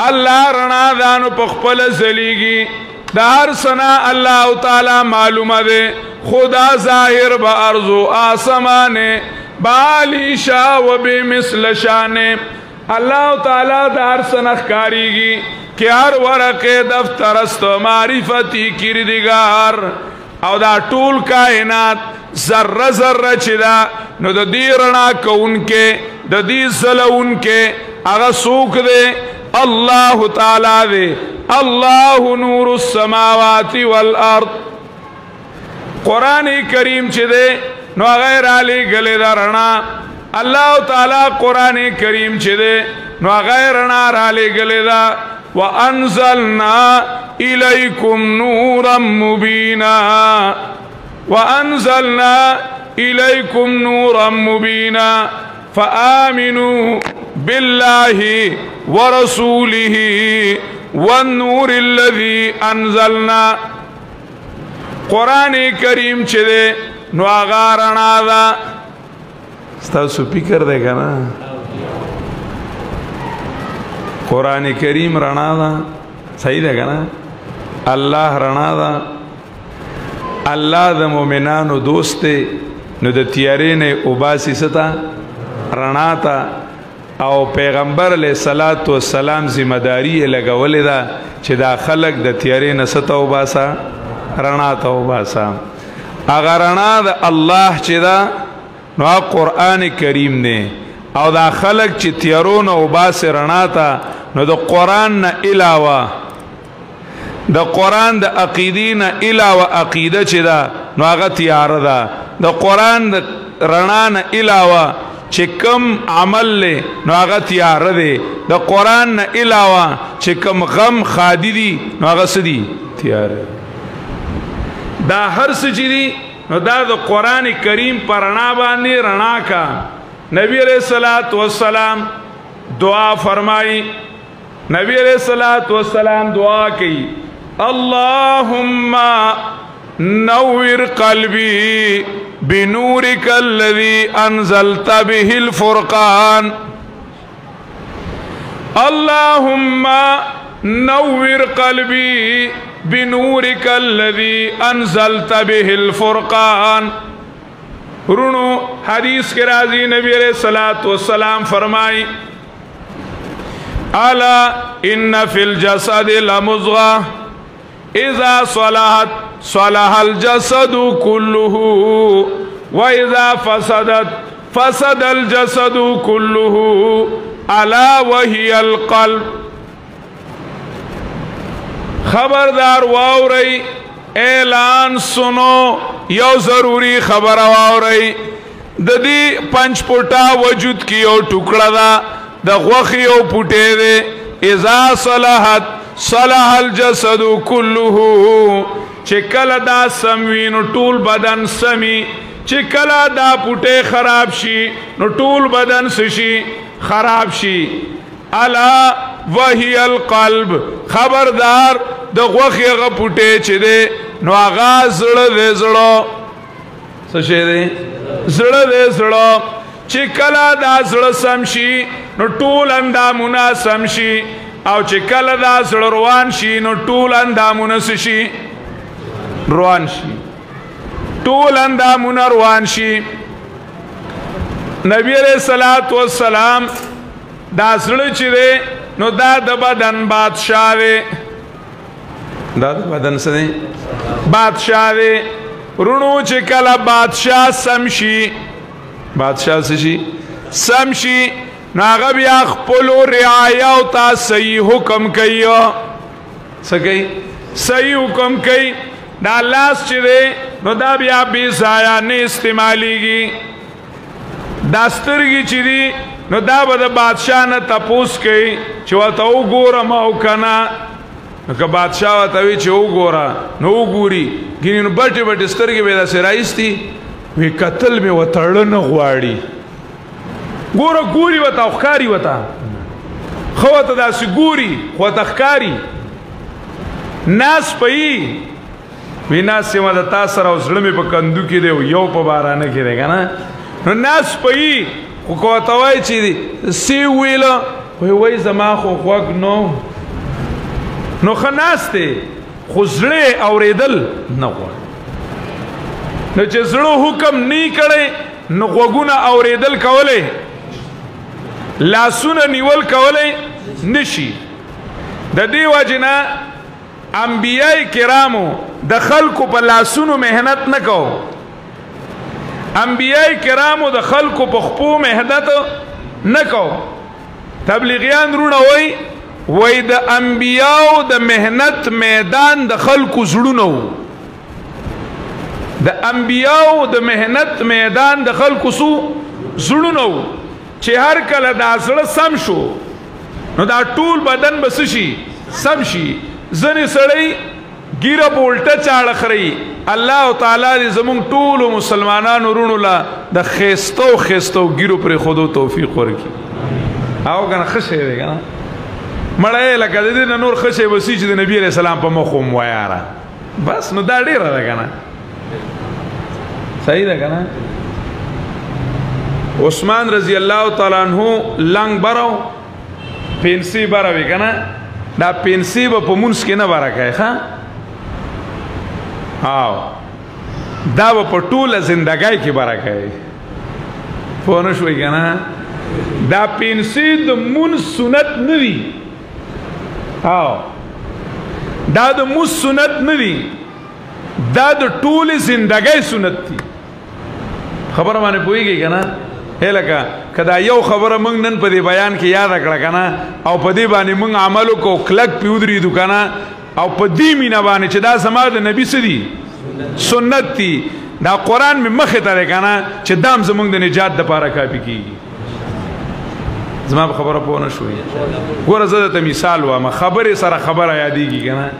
الله رڼا ده نو په خپله ځلیږي د هر سنا الله تعالی معلومه ده خدا ظاهر به ارض و آسمانه بالی شا و بمثل شانه الله تعالی د هر سنا ښکاریږي که هر ورقه دفتر است معرفتی کردگار او دا ټول کائنات ذره ذره چې دا نو د دې رڼا کوونکې د دې ځلوونکې هغه څوک دی الله تعالی دی الله نور السماوات والارض قرآن کریم چې دی نو هغه رالیږلې ده رڼا الله تعالی قرآن کریم چې دی نو هغه رڼا رالیږلې ده وانزلنا الیکم نورا مبینا وانزلنا الیکم نورا مبینا فآمنوا بالله ورسوله والنور الذي انزلنا قرآن کریم چې دی نو هغه رڼا ده ستاسو فکر دی که نه قرآن کریم رڼا ده صحیح ده که نه الله رڼا ده الله د مؤمنانو دوست دی نو د تیارې نه اوباسي څه ته رڼا ته او پیغمبر علیه الصلاة والسلام ذمہ داری یې لګولې ده چې دا خلک د تیارې نه څه ته وباسه رڼا ته وباسه هغه رڼا د الله چې ده نو هغه قرآن کریم دی او دا خلک چې تیارو نه وباسي رڼا ته نو د قرآن نه علاوه د قرآن د عقیدې نه علاوه عقیده چې ده نو هغه تیاره ده د قرآن د رڼا نه علاوه چې کم عمل له نو هغه تیاره دی د قرآن نه علاوه چې کم غم خادي دي نو هغه څه دي تیاره دا هر څه چې دي نو دا د قرآن کریم پر رڼا باندې رڼا کا نبی علیہ الصلوۃ والسلام دعا فرمائی نبی علیہ الصلوۃ والسلام دعا کی اللهم نور قلبي بنورك الذي انزلت به الفرقان اللهم نور قلبي بنورك الذي انزلت به الفرقان رونو حدیث کے راضی نبی علیہ الصلوۃ والسلام فرمائی الا ان فی الجسد لمضغة اذا صلحت صلح الجسد كله واذا فسدت فسد الجسد كله الا وهي القلب خبردار واوري اعلان سنو یو ضروری خبر واوري د دې پنځ پټا وجود کې یو ټوکړه ده د غوښې یو پټې ده اذا صلحت صلح الجسد كله چې کله دا سموي نو ټول بدن سمي چې کله دا پټې خراب شي نو ټول بدن شي خراب شي الا وهي القلب خبردار د غوښې هغه پټې چې دی نو هغه زړه دی زړه څه شی دی زړه دی زړه چې کله دا زړه سم شي نو ټول اندامونه سم شي او چې کله دا زړه روان شي نو ټول اندامونه څه شي روان شي ټول اندامونه روان شي نبی علیہ الصلوۃ والسلام دا زړه چې دی نو دا د بدن بادشاہ دی دا د بدن څه دی بادشاہ دی رونو چې کله بادشاہ سم شي بادشاہ څه شي سم شي نو هغه بیا خپلو رعایاو ته صحیح حکم کوي څه کوي صحیح حکم کوي دا لاس چې دی نو دا بیا بې ځایه نه استعمالیږي دا سترګې چې دي نو دا به د بادشاہ نه تپوس کوي چې ورته وګورم او که نه نو که بادشاہ ورته وي چې وګوره نو وګوري ګینې نو بټې بټې سترګې به یې داسې رایستي وی کتل مې ورته اړه نه غواړي ګوره ګوري ورته او ښکاري ورته ښه ورته داسې ګوري خو ورته ښکاري ناس پهیي وی ناس یمه د تا سره او زړه مې په کندو کې دی او یو په بارانه کې دی که نه نو ناس پهیي خو که ورته وایي چې سی ویله وایي زما خو خوږ نو نو ښه ناست دی خو زړه اورېدل نه غواړي. نو چې زړه حکم نه کړی نو غوږونه اورېدل کولی، لاسونه نیول کولی نشي. د دې وجې نه انبیاء کرامو د خلکو په لاسونو محنت نه کو، انبیاء کرامو د خلکو په خپو محنت نه کو. تبلیغیان رونه وای د انبیاء د محنت میدان د خلکو زړونه وو، د انبیاء د محنت میدان د خلکو زړونه وو چې هر کله دا زړه سم شو نو دا ټول بدن بس شي سم شي. ځنې سړی ګیره په الټه چاړه خوري. الله تعالی دې زمونږ ټولو مسلمانانو وروڼو له د ښایستو ښایستو ګیرو پرېښودو توفیق ورکړي. او که نه ښه شی دی که نه مړی لکه د دې نه نور ښه شی بسي چې د نبي علیه السلام په مخ هم ویاره بس. نو دا ډېره ده که نه، صحیح ده که نه. عثمان رضی الله تعالی عنہ لنګ برو پینسی بره وي که نه، دا پینسی به په مونځ کې نه بره کوي ښه، او دا به په ټوله زندګۍ کې بره کوي. پوه نه شوئ که نه. دا پینسی د مونځ سنت نه وي، او دا د مونځ سنت نه وي، دا د ټولې زندګۍ سنت دي. خبره باندې پوهېږئ که نه. لکه که دا یو خبره موږ نن په دې بیان کې یاده کړه که نه، او په دې باندې موږ عمل وکړو، کلک پې ودرېدو که نه، او په دې مینه باندې چې دا زما د نبي څه دي سنت دي، دا قرآن مې مخې ته دی که نه، چې دا هم زموږ د نجات دپاره کافي کېږي. زما په خبره پوه نه شوې. ګوره زه درته مثال وایم، خبرې سره خبره یادېږي که نه.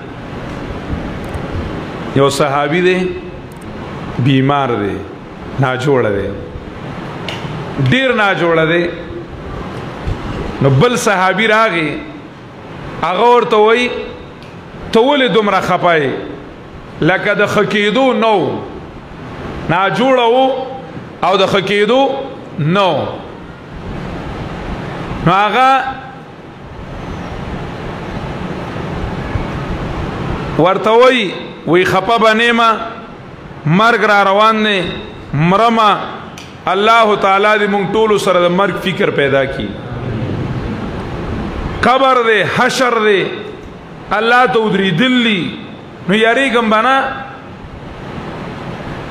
یو صحابي دی بیمار دی، ناجوړه دی، ډیر ناجوړه دی. نو بل صحابي راغی، هغه ورته وایي ته ولې دومره خفه یې؟ لکه د ښه کېدو نو ناجوړه و او د ښه کېدو نو. نو هغه ورته وایي خفه به نیمه، مرګ را روان دی، مرمه. الله تعالی دې مونږ ټولو سره د مرګ فکر پیدا کی. قبر دی، حشر دی، الله ته ودرېدل دي. نو یارېږم به نه.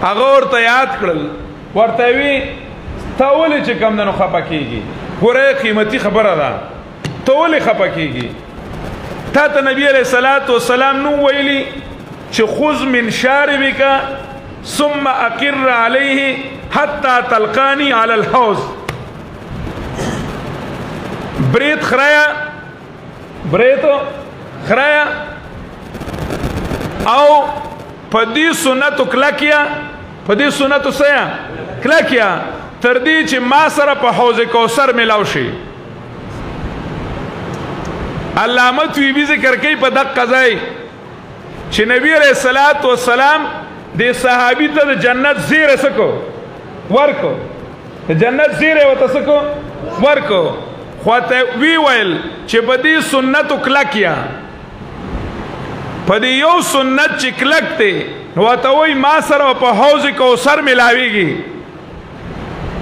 هغه ورته یاد کړل، ورته وي ته ولې چې کوم دی نو خفه کېږي؟ ګوره قیمتي خبره ده، ته ولې خفه کېږي؟ تا ته نبي علیه الصلاة والسلام نو ویلي چې خذ من شاربک ثم اقر علیه حتی تلقانی علی الحوض. برید خرایا، بریدو خرایا، او په دې سنتو کلکیا، په دې سنتو سیا کلکیا تر دې چې ما سره په حوض کوثر ملاو شي. علامه طیبی ذکر کوي په دقه ځای چې نبی علیه الصلاة والسلام دې صحابي ته د جنت زیره سکو ورکو، د جنت زیره ورته سکو ورکو، خو ته وی ویل چې په دې سنتو کلکیا، په دې یو سنت چې کلک دی نو ورته وایي ما سره په حوض کوثر ملاویږي،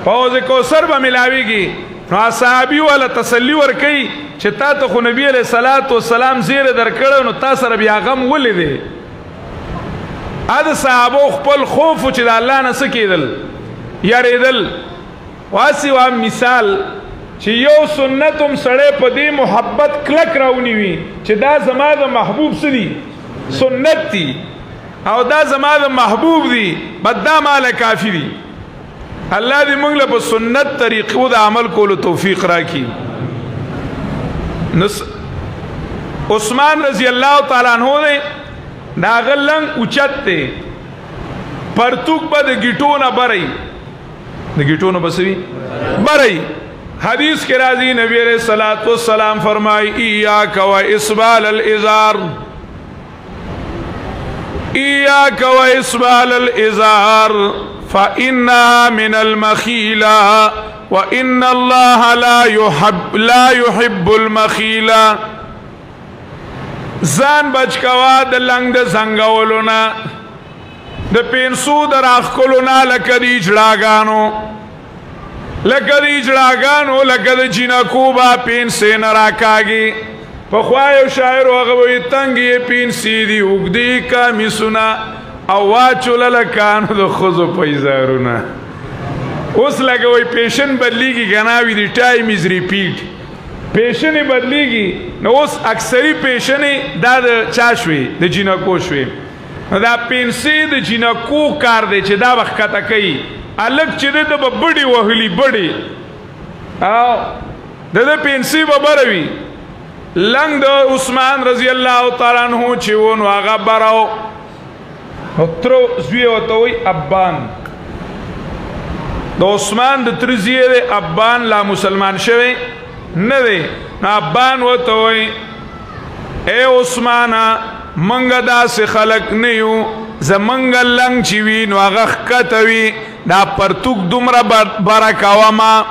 په حوض کوثر به ملاویږي. نو صحابي والا تسلی ورکوي چې تا ته خو نبي علیه الصلاة والسلام زیره درکړی نو تا سره بیا غم ولې دی؟ د صحابو خپل خوف چې د الله نه څه کېدل یارېدل. واسې وام مثال چې یو سنت هم سړی په دې محبت کلک راونیوي چې دا زما د محبوب څه دي سنت دي، او دا زما د محبوب دي، بس دا ماله کافي دي. الله دې موږ له په سنت طریقو د عمل کولو توفیق راکړي. عثمان رضی الله تعالی عنہ دی، دا هغه لنګ اوچت دی، پرتوک به د ګیټو نه برئ، د ګیټو نه به څه وي برئ. حدیث کې راځي نبی علیہ الصلوۃ والسلام فرمایي ایاک و اسبال الازار، ایاک و اسبال الازار فإنها من المخيلة وإن الله لا يحب المخيلة. ځان بچ کوا د لنګ د زنګولو نه د پینسو د راښکلو نه لکه د اجړاګانو لکه د جینکو به پینسې نه راکاږي پخوا یو شاعر هغه وایي تنګې پینسې دي اوږدې کامیسونه او واچوله لکانو د ښځو پیزارونه اوس لکه وایي پیشن بدلیږي که نه وي د ټایم از ریپیټ پیشنې بدلیږي نو اوس اکثري پیشنې دا د چا شوې د جینکو شوې نو دا پینسې د جینکو کار دی چې دا به ښکته کوي هلک چې دی د به بډې وهلي بډې او د ده پینسې به بره وي لنګ د عثمان رضی الله تعالی عنه چې و نو هغه بره و نو تره زوی ورته وایي ابان د عثمان د تره زوی دی ابان لا مسلمان شوی نه دی نو ابان ورته وایي ای عثمانه منګه داسې خلک نه یو زمونږ لنګ چې وي نو هغه ښکته وي دا پرتوک دومره بره کومه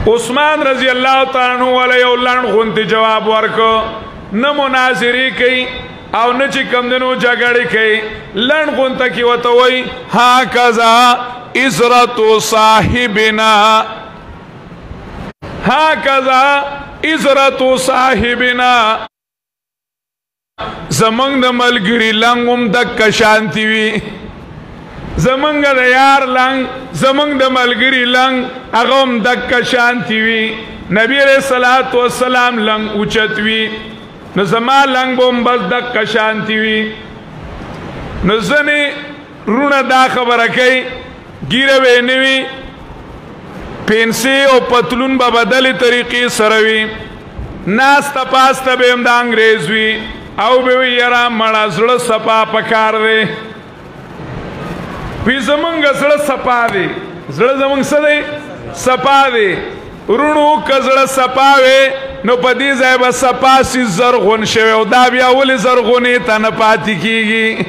عثمان رضی الله تعالی عنہ والا یو لنډ غونتې جواب ورکړ نه مناظرې کوي او نه چې کوم دنو جګړې کوي لنډ غونته کې ورته وایي هکذا عزرت صاحبنا هکذا عزرت صاحبنا زمونږ د ملګري لنګ هم دکه شانتي وي زمونږ د یار لنګ زمونږ د ملګري لنګ هغه هم دکه شانتي وي نبی علیه الصلاة والسلام لنګ اوچت وي نو زما لنګ به هم بس دکه شانتي وي نو ځینې وروڼه دا خبره کوي ګیره به یې نه وي پینسې او پتلون به بدلې طریقې سره وي ناسته پاسته به هم د انګریز وي او به وي یاره مړه زړه صفا پکار دی وی زمونږ زړه صفا دی زړه زمونږ څه دی صفا دی وروڼو که زړه صفا وی نو په دې ځای به صفا سي زرغون شوی او دا بیا ولې زرغونې ته نه پاتې کېږي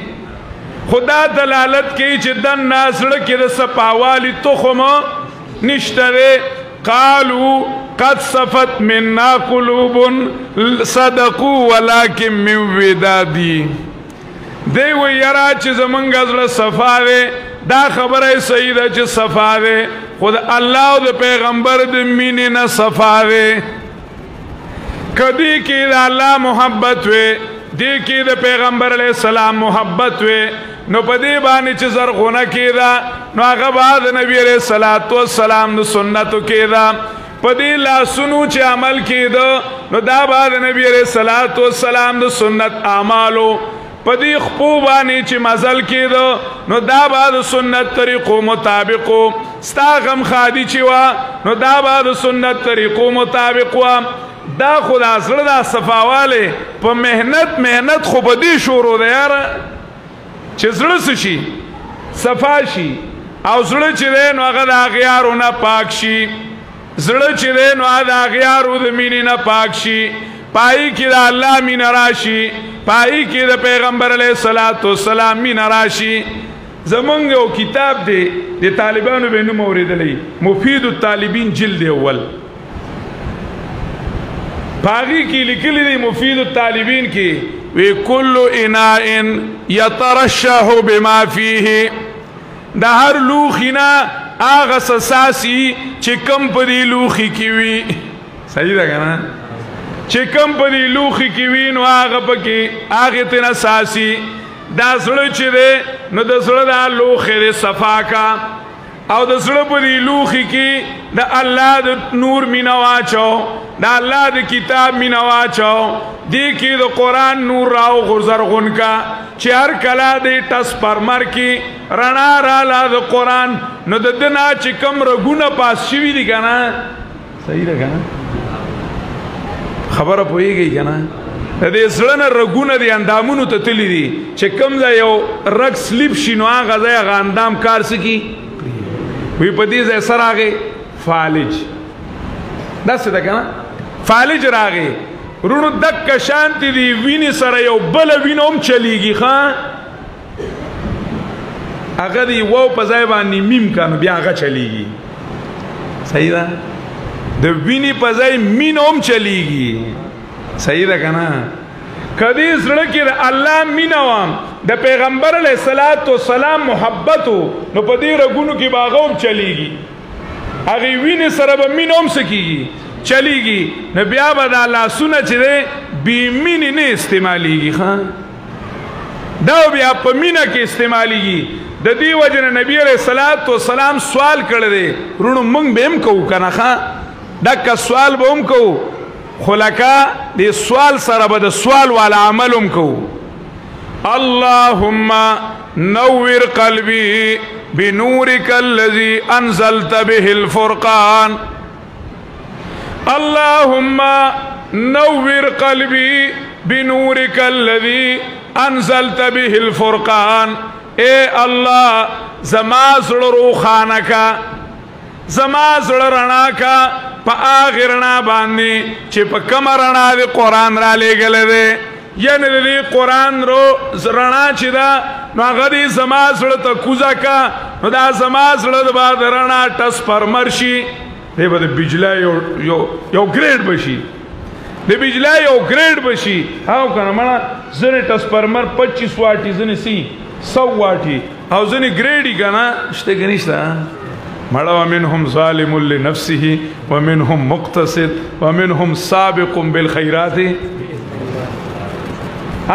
خدا دلالت کوي چې دننه زړه کې د صفاوالي تخم نشته دی قالوا قد صفت منا قلوب صدقوا ولكن من ودادي دی وی یاره چې زمونږ زړه صفا دی دا خبره صحیح ده چې صفا دی خو د الله او د پیغمبر د مینې نه صفا دی که دې کې د الله محبت وي دې کې د پیغمبر علیه السلام محبت وي نو په دې باندې چې زرغونه کېده نو هغه به د نبي علیه الصلاة والسلام د سنتو کېده په دې لاسونو چې عمل کېده نو دا به د نبي علیه الصلاة والسلام د سنت اعمالو په دې خپو باندې چې مزل کېده نو دا به د سنت طریقو مطابقو ستا غم خادي چې وه نو دا به د سنت طریقو مطابق وه دا خو د زړه دا صفاوالی په محنت خو په دې شروع ده یاره چې زړه څه شي صفا شي او زړه چې دی نو هغه د اغیارو نه پاک شي زړه چې دی نو هغه د اغیارو د مینې نه پاک شي پای کې د الله مینه راشي پای کې د پیغمبر علیه الصلاة والسلام مینه راشي زمونږ یو کتاب دی د طالبانو به نوم اورېدلی مفید الطالبین جلد اول پاغي کې لیکلي دی مفید الطالبین کې وی کل اناء یترشح بما فیه د هر لوښي نه هغه ساسي چې کم په دې لوښي کې وي صحیح ده که نه چې کم په دې لوښي کې وي نو هغه پکې هغې ته نه ساسي دا زړه چې دی نو د زړه دا لوښی دی صفا کا او د زړه په دې لوښي کې د الله د نور مینه واچو د الله د کتاب مینه واچو دې کې د قرآن نور راو غرزرغون کا چې هر کله د ټس پرمر کې رڼا راله د قرآن نو د ده نه چې کم رګونه پاس شوي دي که نه صحیح ده که نه خبره پوهېږئ که نه د دې زړه نه رګونه دي اندامونو ته تللي دي چې کوم ځای یو رګ سلیپ شي نو هغه ځای هغه اندام کار څه کي وی په دې ځای سره راغی فالج داسې ده که نه فالج راغی وروڼو دکه شانتې دي وینې سره یو بله وینه هم چلیږي ښه هغه د یوه په ځای باندې میم که نو بیا هغه چلیږي صحیح ده د وینې په ځای مینه هم چلیږي صحیح ده که نه؟ کدی زړه کې د الله مینه وام د پیغمبر علیه الصلاة والسلام محبت نو په دې رګونو کې به هغه هم چلیږي هغې وینې سره به مینه هم څه کېږي چلیږي نو بیا به دا لاسونه چې دی بې مینې نه استعمالیږي ښه دا بیا په مینه کې استعمالیږي د دې وجې نه نبي علیه الصلاة والسلام سوال کړی دی وروڼو موږ به هم کوو که نه ښه ډکه سوال به هم کوو خو لکه دې سوال سره به د سوال والا عمل هم کوو اللهم نور قلبي بنورك الذي أنزلت به الفرقان اللهم نور قلبي بنورك الذي انزلت به الفرقان اے اللہ زما زړه روښانه کا زما زړه رڼا کا په هغې رڼا باندې چې په کومه رڼا د قرآن را لېږلی دی یعنې د دې قرآن رڼا چې ده نو هغه دې زما زړه ته کوزه کا نو دا زما زړه به د رڼا ټس پرمر شي دی به د بجلی یو ګریډ بشي د بجلی یو ګریډ بشي او که نه مړه ځینې ټسپرمر 25 واټي ځینې 100 واټي او ځینې ګریډي که نه شته که نشته مړه ومنهم ظالم لنفسه ومنهم مقتصد ومنهم سابق بالخیرات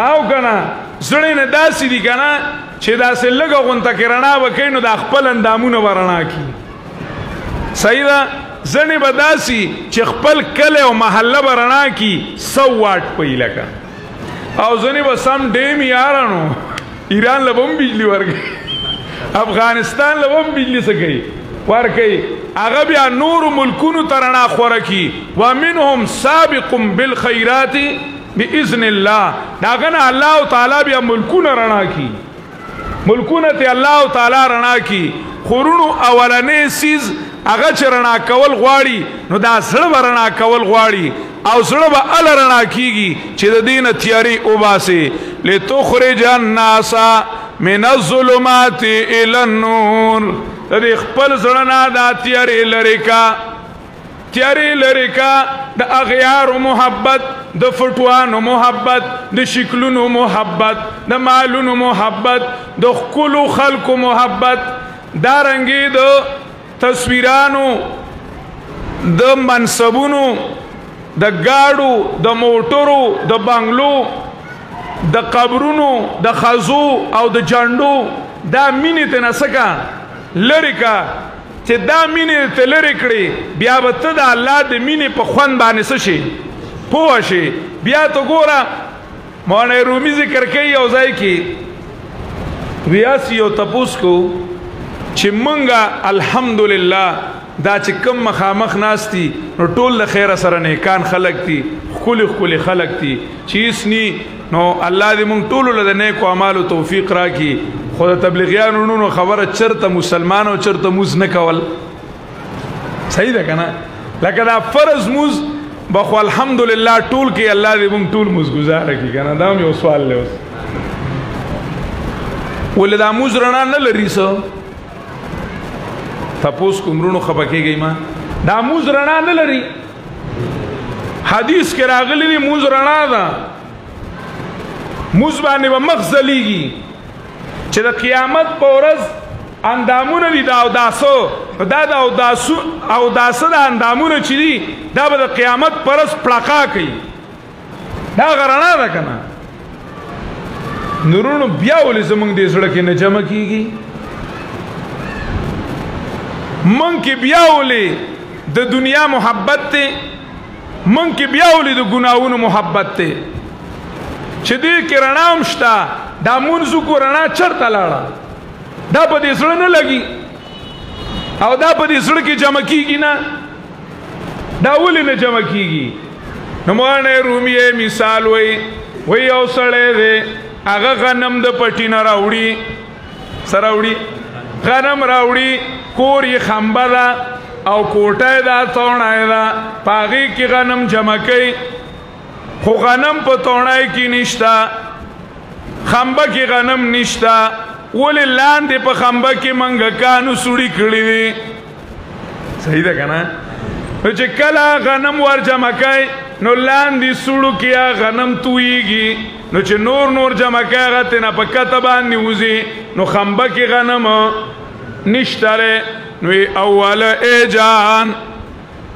او که نه زړې نه داسې دي که نه چې داسې لږه غونته کې رڼا به کوي نو دا خپل اندامونه به رڼا کړي صحیح ده ځنې به داسې چې خپل کلی او محله به رڼا کي 100 واټ پوي لکه او ځنې به سم ډیم یارانو ایران له به هم بجلي ورکوي افغانستان له به هم بجلي څه کوي ورکوي هغه بیا نورو ملکونو ته رڼا خوره کي ومنهم سابق بالخیرات باذن الله د هغه نه الله تعالی بیا ملکونه رڼا کي ملکونه ته الله تعالی رڼا کي خورونو اولنې سیز هغه چې رڼا کول غواړي نو دا زړه به رڼا کول غواړي او زړه به هله رڼا کېږي چې د دې نه تیارې وباسې لتخرج الناس من الظلمات الى النور د دې خپل زړه نه دا تیارې لرې کا تیارې لرې کا د اغیارو محبت د فټوانو محبت د شکلونو محبت د مالونو محبت د ښکلو خلکو محبت دارنګې د تصویرانو د منصبونو د گاډو د موټرو د بنگلو د قبرونو د خزو او د جنډو دا مینې ته نه څه کا لرې کا چې دا مینې ته لرې کړې بیا به ته د الله د مینې په خوند باندې څه شي پوه شي بیا ته ګوره مولانا رومي ذکر کوي یو ځای کې ویاسي یو تپوس کو چې مونږه الحمدلله دا چې کم مخامخ ناستی نو ټول د خیره سره نیکان خلق دي ښکلي ښکلي خلق دي چې هېڅ ني نو الله دې مونږ ټولو له د نیکو اعمالو توفیق راکړي خو د تبلیغیانو نونو خبره چېرته مسلمان او چېرته موز نه کول صحیح ده که نه لکه دا فرض موز به خو الحمدلله ټول کې الله دې مونږ ټول موز ګزاره کړي که نه دا هم یو سوال دی اوس ولې دا موز رڼا نه لري څه تپوس کومرونو خپه کېږئ ما دا موز رڼا نه لري حدیث کې راغلی دی موز رڼا ده موز باندې به مخ ځلیږي چې د قیامت په ورځ اندامونه دي د اوداسو دا د اوداسه د اندامونه چې دي دا به د قیامت په ورځ پړقا کوي دا هغه رڼا ده که نه نورونو بیا ولې زموږ دې زړه کې نه جمع کېږي من کې بیا ولې د دنیا محبت ته من کې بیا ولې د ګناهونو محبت ته چې دې کې رڼا هم شته دا مونځو کو رڼا چېرته لاړه دا په دې زړه نه لګي او دا په دې زړه کې جمع کېږي نه دا ولې نه جمع کېږي نو مولانا رومي مثال وایي یو سړی دی هغه غنم د پټي نه راوړي څه راوړي غنم راوړي کور یې خمبه ده او کوټه یې ده توڼی ده په هغې کې غنم جمع کوي خو غنم په توڼی کې نشته خمبه کې غنم نشته ولې لاندې په خمبه کې منګکانو سوړي کړي دي صحیح ده که نه نو چې کله غنم ور جمع کوي نو لاندې سوړو کې غنم تویږي نو چې نور جمع کې هغه تېنه په کته باندې وځي نو خمبه کې غنم نشته نو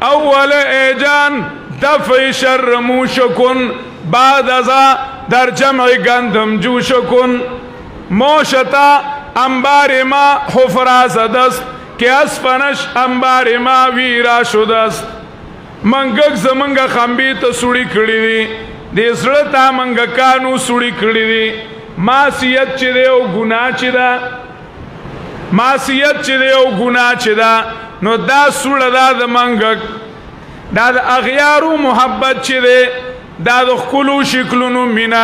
اول ایجان دفع شر موشکن بعد ازا در جمع گندم جوشکن موشتا انبار ما حفراز دست که اسفنش انبار ما ویرا شدست منگک زمنگا خمبی تا سوڑی کڑی دی دی زرطا منگکانو سوڑی کڑی دی معصیت چی دی او گناہ چی دا معصیت چی دی او گناہ چی دا نو دا سوڑ دا دا منگک دا دا اغیارو محبت چی دی دا دا خلو شکلونو مینا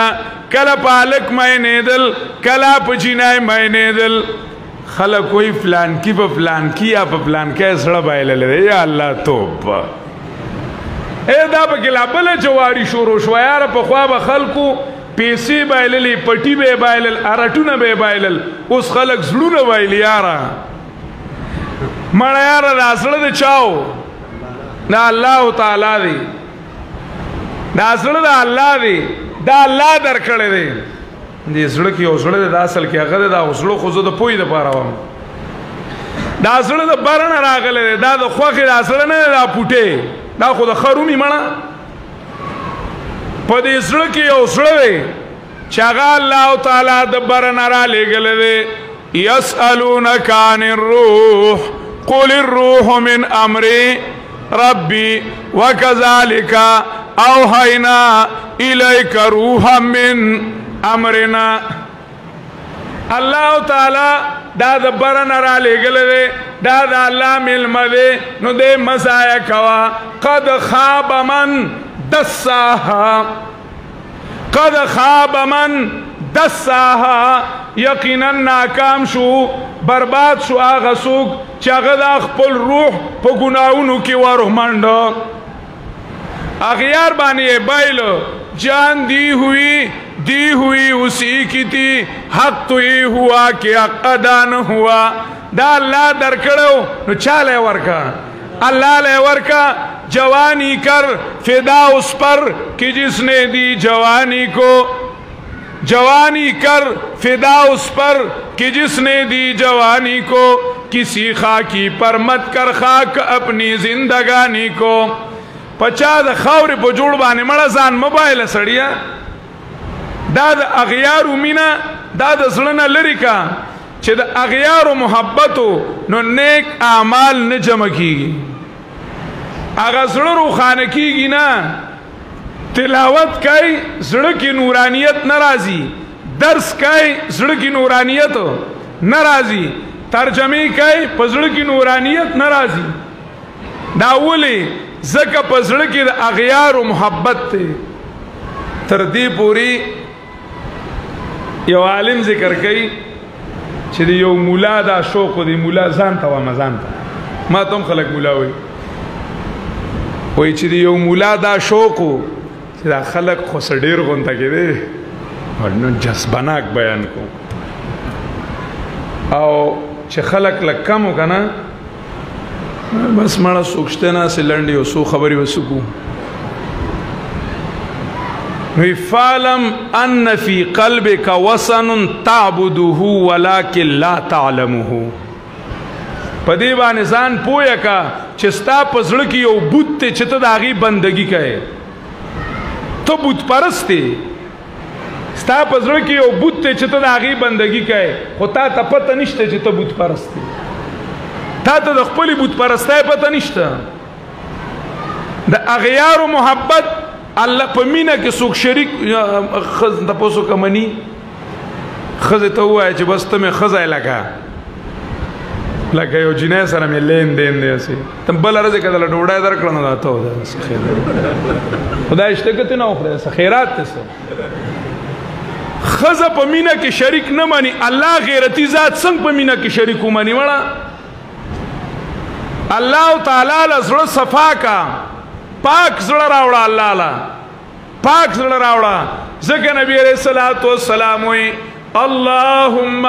کلا پالک مائنے دل کلا پا جنائی مائنے دل خلق کوئی فلان کی پا فلان کی یا پا فلان کی سڑا بائلے لے یا اللہ توب اے دا پا کلا بلا جواری شروع شویار پا خواب خلقو پیسی بائللی پٹی بے بائلل ارٹون بے بائلل اس خلق زلون بائلی یارا مڑا یارا دا سڑا دا چاو دا اللہ تعالی دی دا سڑا دا اللہ دی دا اللہ در کڑے دی دی سڑا کی اوسڑا دی دا اصل کی اگر دی دا اوسڑا خوزو دا پوئی دا پارا وام دا سڑا دا برن راگلے دی دا دا خواقی دا سڑا نا دا پوٹے دا خود خرومی منا پا دی سڑا کی اوسڑا دی چاگا اللہ تعالی دا برن را لے گلے دی یسألونک عن الروح قل الروح من امری ربی وکذالک اوحینا الیک روحا من امرنا اللہ تعالی دا دا برن را لے گلے دے دا دا اللہ ملم دے نو دے مزایا کوا قد خواب من دساہا قد خواب من دساہا یقینا ناکام شو برباد شو آغا سوک چاگد اخپل روح پا گناہونو کی ورح مندو اغیار بانی بائل جان دی ہوئی اسی کی تھی حق تو یہ ہوا کہ حق ادا نہ ہوا دا اللہ در کڑو نو چالے ورکا اللہ لے ورکا جوانی کر فدا اس پر کہ جس نے دی جوانی کو جوانی کر فدا اس پر کہ جس نے دی جوانی کو کسی خاکی پر مت کر خاک اپنی زندگانی کو پچا دا خاور پا جوڑ بانے مڑا زان موبائل سڑیا دا دا اغیارو مینا دا دا زلنا لرکا چه دا اغیارو محبتو نو نیک اعمال نجمع کی گی اغا زلرو خانکی گی نا تلاوت کئی زڑکی نورانیت نرازی درس کئی زڑکی نورانیت نرازی ترجمی کئی پزڑکی نورانیت نرازی داولی زکا پزڑکی دا اغیار و محبت تے تردی پوری یو عالم ذکر کئی چھ دی یو مولا دا شوق دی مولا زانتا و مزانتا ما تم خلق مولا ہوئی چھ دی یو مولا دا شوقو چھ دا خلق خوص دیر گونتا کی دے ورنو جذبناک بیان کو او چھ خلق لکمو کنا بس مڑا سوکشتے نا سے لنڈی و سو خبری و سکو فَعْلَمْ أَنَّ فِي قَلْبِكَ وَسَنٌ تَعْبُدُهُ وَلَكِنْ لَا تَعْلَمُهُ پدی بانزان پویا کا چستا پزڑکی او بودتے چتا داغی بندگی کہے تو بود پرستے ستا پزڑکی او بودتے چتا داغی بندگی کہے خود تا پتا نشتے چتا بود پرستے تا تا دخپلی بود پرستے پتا نشتا دا اغیار و محبت اللہ پا مینا کے سوک شریک خز تپوسو کمانی خز تا ہوا ہے چی بس تمہیں خزائے لگا لگا یو جنائے سر ہمیں لین دین دے سی تم بلا رضی کدل ڈوڑای در کرنا داتا ہو دا خیر خدا اشتکتی نا اخرے خیرات تے سر خز پا مینا کے شریک نمانی اللہ غیرتی ذات سنگ پا مینا کے شریکو مانی وڑا اللہ تعالی لزر صفا کا پاک زڑا راوڑا اللہ لا پاک زڑا راوڑا ذکر نبی علیہ السلام ہوئی اللہم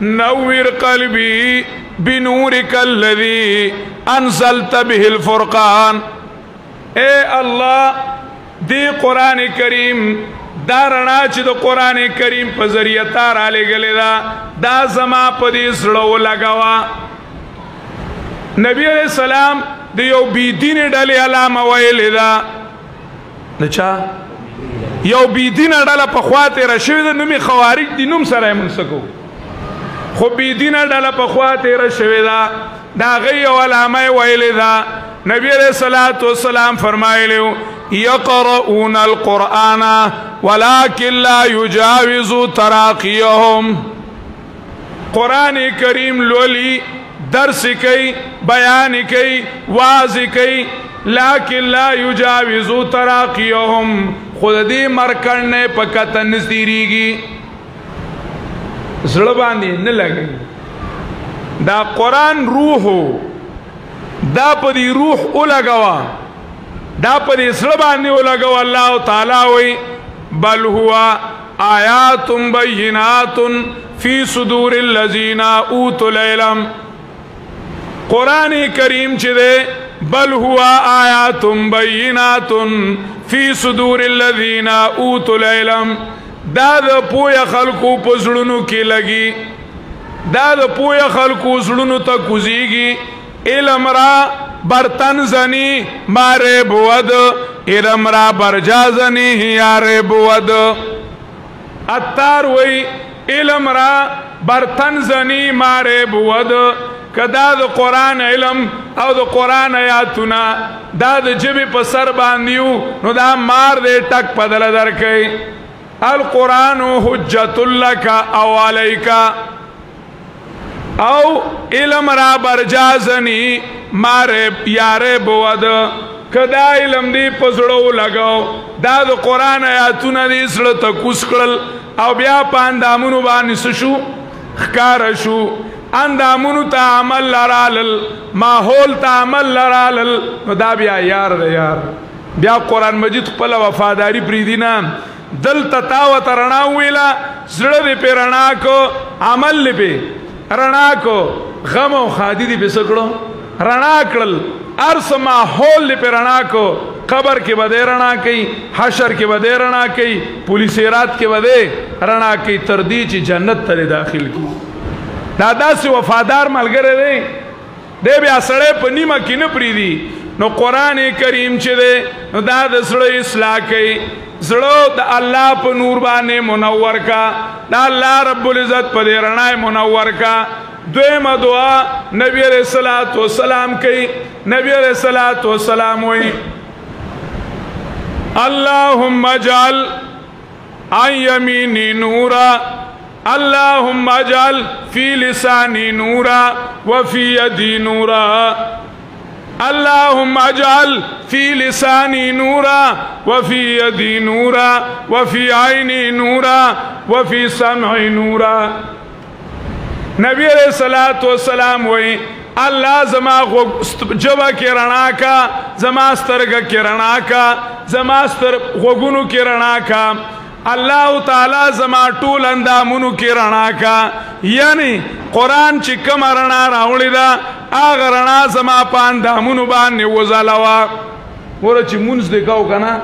نور قلبی بنورک الذی انزلت به الفرقان اے الله دی قرآن کریم دا رڼا چې د قرآن کریم په ذریعه تا رالیږلې ده دا زما په دې زړه ولګوه. نبی علیہ السلام د یو بېدینې ډلې علامه ویلې ده. د چا یو بېدینه ډله پخوا تېره شوې ده، نوم یې خوارج دي، نوم سره یې منسکو، خو بېدینه ډله پخوا تېره شوې ده، د هغې یو علامه یې ویلې ده. نبی علیہ الصلاة والسلام فرمایلی یقرؤون القرآن ولکن لا یجاوز تراقیهم. قرآن کریم لولی، درس کوي، بیان کوي، واعظ کوي، لیکن لا یجاوز تراقیهم، خود دې مرکړنې په کته نه تېرېږي، زړه باندې نه لګي. دا قرآن روح دا په دې روح ولګوه، دا په دې زړه باندې ولګوه. الله تعالی وایي بل هو آیات بینات فی صدور الذین اوتوا العلم. قرآن کریم چې دی بل هو آیات بینات فی صدور الذین اوتوا العلم، دا د پوهه خلکو په زړونو کې لګي، دا د پوهه خلکو زړونو ته کوزیږي. علم را برتن زنی ماره بود، علم را برجا زنی یاره بود. اتار وی علم را برتن زنی ماره بود، کدا د قرآن علم او د قرآن آیاتونه دا د جبې په سر باندې نو دا مار دی ټک بدله درکوي. القرآن حجت لک او علیک، او علم را برجازنی ماره یاره بود، کدا علم دی په زړه ولګو، دا د قرآن آیاتونه دی زړه ته کوز کړل او بیا په اندامونو باندې څه شو ښکاره شو. اندامونو ته عمل لرالل، ماحول ته عمل لرالل، نو دا بیا یار دی یار. بیا قرآن مجید خپله وفاداري پرېږدي نه، دلته تا ورته رڼا وویله، زړه دې پې رڼا کو، عمل دې پې رڼا کو، غم او ښادي دې پې څه کړو رڼا کړل، هر څه ماحول دې پې رڼا کو. قبر کې به دی رڼا کوي، حشر کې به دی رڼا کوي، پولیسیرات کې به دی رڼا کوي، تر دې چې جنت ته داخل کړي. دا داسې وفادار ملګری دی، دی بیا سړی په نیمه کې نه پرېږدي. نو قرآن کریم چې دی نو دا د زړه اصلاح کوي، زړه د الله په نور باندې منور کا، دا الله رب العزت په دې رڼا منور کا. دویمه دعا نبی علیہ الصلوۃ والسلام کوي. نبی علیہ الصلوۃ والسلام وایي اللهم اجعل عن یمینی نورا، اللهم اجعل فی لسانی نورا وفی یدی نورا، اللهم اجعل فی لسانی نورا وفی یدی نورا وفی عینی نورا وفی سمعی نورا. نبی علیہ الصلوۃ والسلام وایي الله زما جبه کې رڼا کا، زما سترګه کې رڼا کا، زما غوږونو کې رڼا کا، الله تعالی زما ټول اندامونو کې رڼا کا. یعنی قرآن چې کوم رڼا راوړې ده هغه رڼا زما په اندامونو باندې وځلوه. ګوره چې مونځ دې کوو که نه،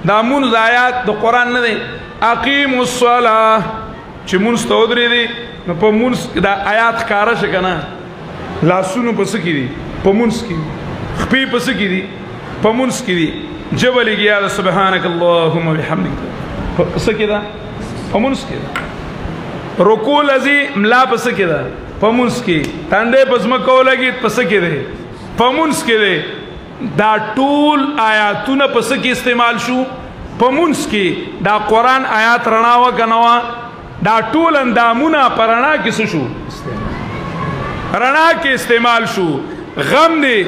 دا مونځ آیات د قرآن نه دی. اقیموا الصلاة، چې مونځ ته ودرېدې نو په مونځ دا آیات ښکاره شه که نه، لاسونو په څه کې دي؟ په مونځ کې دي. خپې په څه کې دي؟ په مونځ کې دي. ژبه لګیا ده سبحانک اللهم وبحمدک، څه کې ده؟ په مونځ کې ده. رکوع لذي ملا په څه کې ده؟ په مونځ کې. ټنډې په ځمکه ولګي په څه کې دی؟ په مونځ کې دی. دا ټول آیاتونه په څه کې استعمال شو؟ په مونځ کې. دا قرآن آیات رڼا وه که نه وه؟ دا ټول اندامونه په رڼا کې څه شو؟ رڼا کې استعمال شو. غم دی،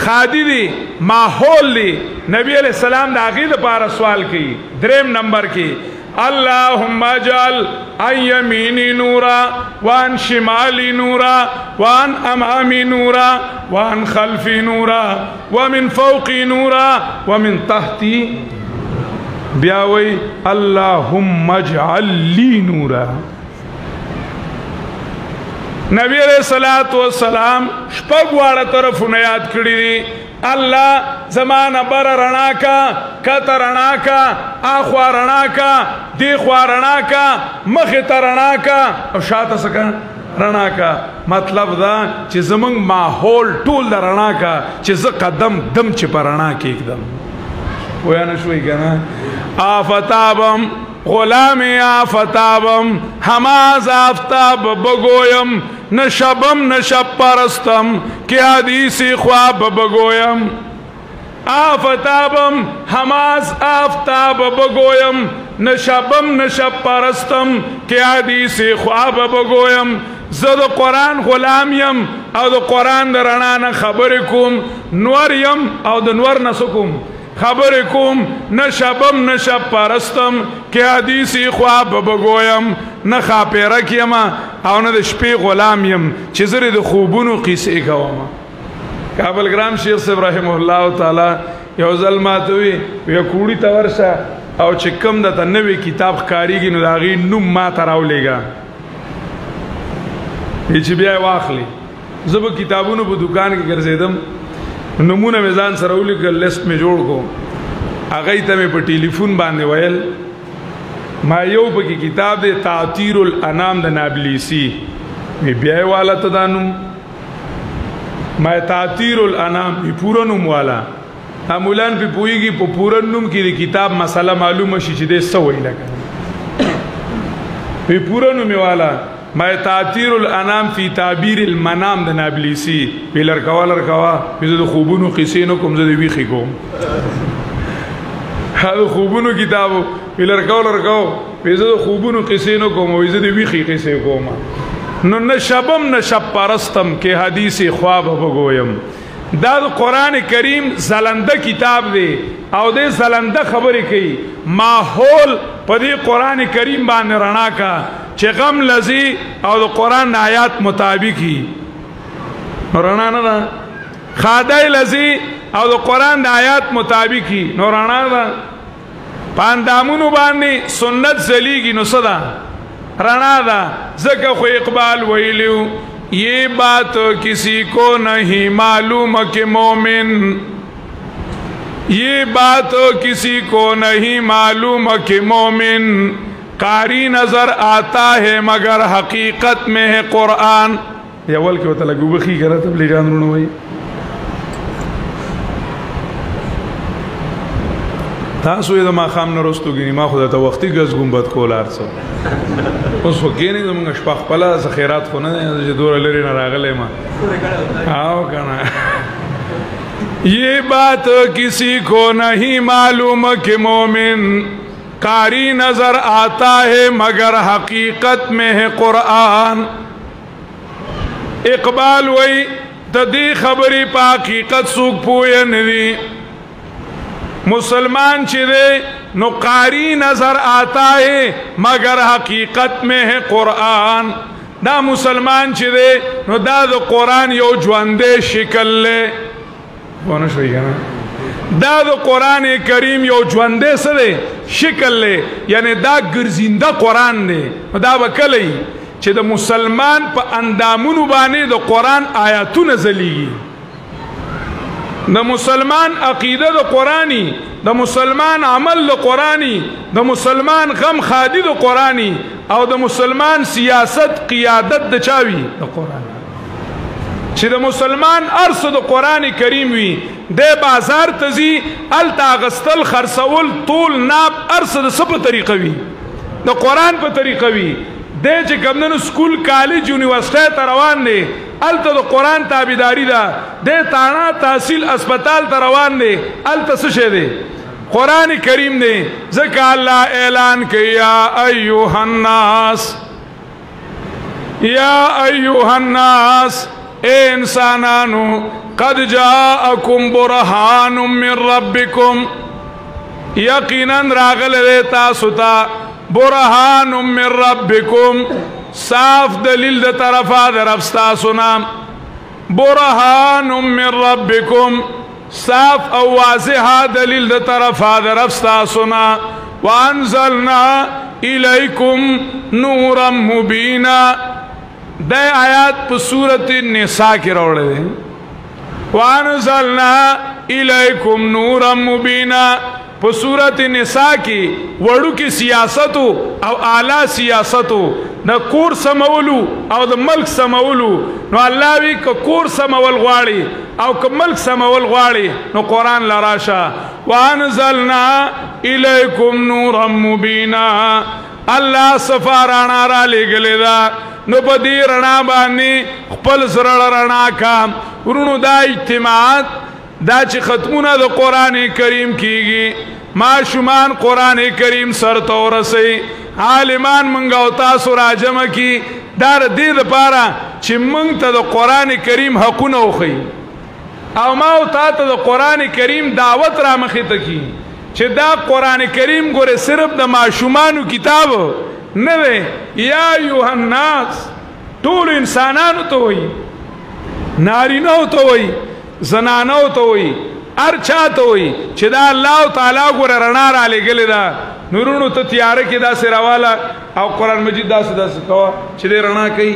خادي دی، ماحول دی. نبی علیہ السلام د هغې دپاره سوال کوي. دریم نمبر کې اللهم اجعل عن یمینی نورا وعن شمالی نورا وعن امامی نورا وعن خلفی نورا ومن فوقی نورا ومن تحتی. بیا وی اللهم اجعل لی نورا. نبی علیہ الصلوۃ والسلام شپږ واړه طرفونه یاد کړي دي. الله زمان بر رڼا کا کته رڼا کا اخوا رڼا کا دی خوا رڼا کا مخې ته رڼا کا او شاته سکا رڼا کا مطلب دا چې زمونږ ماحول ټول د رڼا کا چې زه قدم دم چې په رڼا کې اکدم ویا نه شوی کنه آفتابم غلام آفتابم هماز آفتاب بگویم نشبم نشب پرستم که حدیثی خواب بگویم آفتابم هماز آفتاب بگویم نشبم نشب پرستم که حدیثی خواب بگویم زه د قرآن غلام یم او د قرآن د رڼا نه خبرې کوم نور یم او د نور نه څه کوم خبرې کوم نه شبم نه شب پرستم که حدیثی خواب بگویم نه خاپیرک یم او نه د شپې غلام یم چې زه د خوبونو قیسې کوم کابل ګرام شیخ صاحب رحمه الله تعالی یو ځل ماته وی کوړي ته ورشه او چې کوم درته نوی کتاب ښکارېږي نو د هغې نوم ما ته راولېږه چې بیا یې واخلي زه به کتابونو په دوکان کې ګرځېدم نمونه مې ځان سره ولیکل لیست مې جوړ کو هغې ته مې په ټلیفون باندې ویل ما یو پکې کتاب دی تعطیر الانام د نابلیسی مې بیا یې والا ته دا نوم ما تعطیر الانام پې پوره نوم والا مولان پې پوهېږي په پوره نوم کې د کتاب مسله معلومه شي چې دی څه وایي لکه پې پوره نوم یې والا ما تعطیر الانام فی تعبیر المنام د نابلیسی وی لرکوا لرکوا زه د خوبونو قصې نه کوم زه د ویښې کوم د خوبونو کتابو وی لرکوا لرکوا زه د خوبونو قصې نه کوم وی زه د ویښې قصې کوم نو نه شبم نه شب پرستم که حدیث خواب بگویم دا د قرآن کریم زلنده کتاب دی او د زلنده خبرې کوي ماحول په دې قرآن کریم باندې رڼا کا چې غم لذي او د قرآن آیات مطابقي نو رڼا نه ده خادای لذي او د قرآن د آیات مطابقي نو رڼا ده پاندامونو باندې سنت زلیږي نو څه ده رڼا ده ځکه خو اقبال ویلیو یہ بات کسی کو نہیں معلوم کہ مومن یہ بات کسی کو نہیں معلوم کہ مومن قاری نظر آتا ہے مگر حقیقت میں ہے قرآن یہ اول کے وطا لگو بخی کرا تبلیغان رونو بھائی تاسو یې د ماښام نه وروستو ګینې ما خو درته وختي ګز ګمبد کول هر څه اوس خو کېنې زمونږ شپه خپله زه خیرات خو نه دی چې دوره لرې نه راغلی ما او که نه یہ بات کسی کو نہیں معلوم کہ مومن قاری نظر آتا ہے مگر حقیقت میں ہے قرآن اقبال وی تدی خبری پا حقیقت سوک پویا ندی مسلمان چی دے نو قاری نظر آتا ہے مگر حقیقت میں ہے قرآن دا مسلمان چی دے نو دا دا قرآن یو جواندے شکل لے بونا شوئی کنا دا دا قرآن کریم یو جواندے سدے شکل لے یعنی دا گرزیندہ قرآن دے دا بکلی چی دا مسلمان پا اندامونو بانے دا قرآن آیاتو نزلیگی دا مسلمان عقیده دا قرآنی دا مسلمان عمل دا قرآنی دا مسلمان غم خادی دا قرآنی او دا مسلمان سیاست قیادت دا چاوی دا قرآنی چی دا مسلمان ارس دا قرآن کریم وی دے بازار تزی التا غستل خرسول طول ناب ارس دا سب طریقہ وی دا قرآن پا طریقہ وی دے چی کمدن سکول کالج یونیورسٹی تروان دے التا دا قرآن تابیداری دا دے تانا تحصیل اسپتال تروان دے التا سشے دے قرآن کریم دے ذکا اللہ اعلان کہ یا ایوہ الناس اے انسانانو قد جاءکم برہان من ربکم یقیناً راغل دیتا ستا برہان من ربکم صاف دلیل دا طرفا در افستا سنا برہان من ربکم صاف او واضحا دلیل دا طرفا در افستا سنا وانزلنا الیکم نورا مبینا دے آیات پا سورت النساء کی روڑے دیں وانزلنا الیکم نورا مبینا په سورۃ النساء کې وړو کې سیاستو او اعلی سیاستو د کور سمولو او د ملک سمولو نو الله وی ک کور سمول غواړي او ک ملک سمول غواړي نو قران لراشه وانزلنا الیکم نورا مبینا الله سفارانا را لګلې دا نو په دې رڼا باندې خپل سره رڼا کا ورونو دا اجتماعات دا چې ختمونه د قران کریم کیږي ما شومان قران کریم سر ته ورسي عالمان منګه او تاسو راجمه کی دار دې لپاره چې منګ ته د قران کریم حقونه وخی او ما او ته د قران کریم دعوت را مخې ته کی چې دا قران کریم ګوره صرف د ماشومانو کتاب نه دی یا ایها الناس ټول انسانانو ته وایي نارینه ته وایي زنانو ته وایي هر چا ته وایي چې دا الله تعالی ګوره رڼا را لېږلې ده نورونو ته تیاره کې داسې راواله او قرآن مجید داسې کوه چې دې رڼا کوي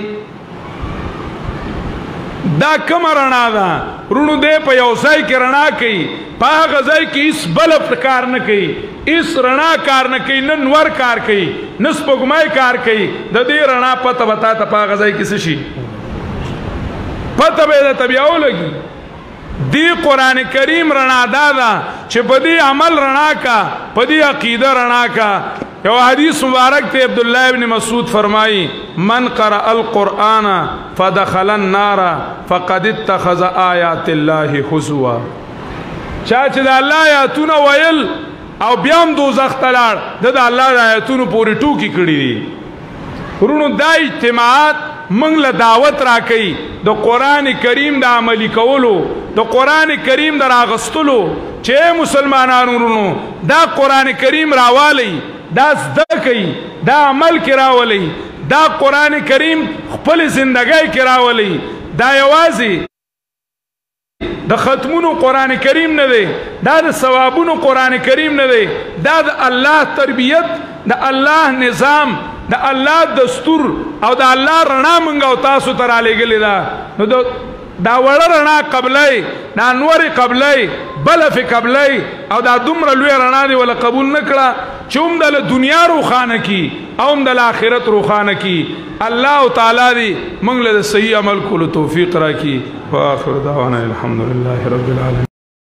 دا کومه رڼا ده رونو دې په یو ځای کې رڼا کوي په هغه ځای کې هېڅ بل کار نه کوي هېڅ رڼا کار نه کوي نه نور کار کوي نه سپوږمۍ کار کوي د دې رڼا پته به تا ته په هغه ځای کې څه شي پته به یې درته بیا ولګي دی قرآن کریم رڼا دا ده چې په دې عمل رڼا کا په دې عقیده رڼا کا یو حدیث مبارک ته عبداللہ ابن مسعود فرمائی من قرأ القرآن فدخل النار فقد اتخذ آیات الله هزوا چا چې د الله آیاتونه ویل او بیا هم دوزخ ته لاړ د الله د آیاتونو پورې ټوکې کړي دي ورونو دا اجتماعات موږ له دعوت راکوي د قرآن کریم د عملي کولو د قرآن کریم د راغستلو چې مسلمانانو ورونو دا قرآن کریم راوالی دا زده کوي دا عمل کې راولي دا قرآن کریم خپل زندګۍ کې راولي دا یوازې د ختمونو قرآن کریم نه دی دا د ثوابونو قرآن کریم نه دی دا د الله تربیت د الله نظام د الله دستور او د الله رڼا موږ او تاسو ته رالیږلې ده نو دا وړه رڼا قبلۍ دا نورې قبلۍ بلفې قبلۍ او دا دومره لویه رڼا دې وله قبول نه کړه چې هم د دنیا روښانه کي او هم د آخرت روښانه کي الله تعالی دې موږ له صحیح عمل کولو توفیق راکړي واخر دعوانا الحمد لله رب العالمین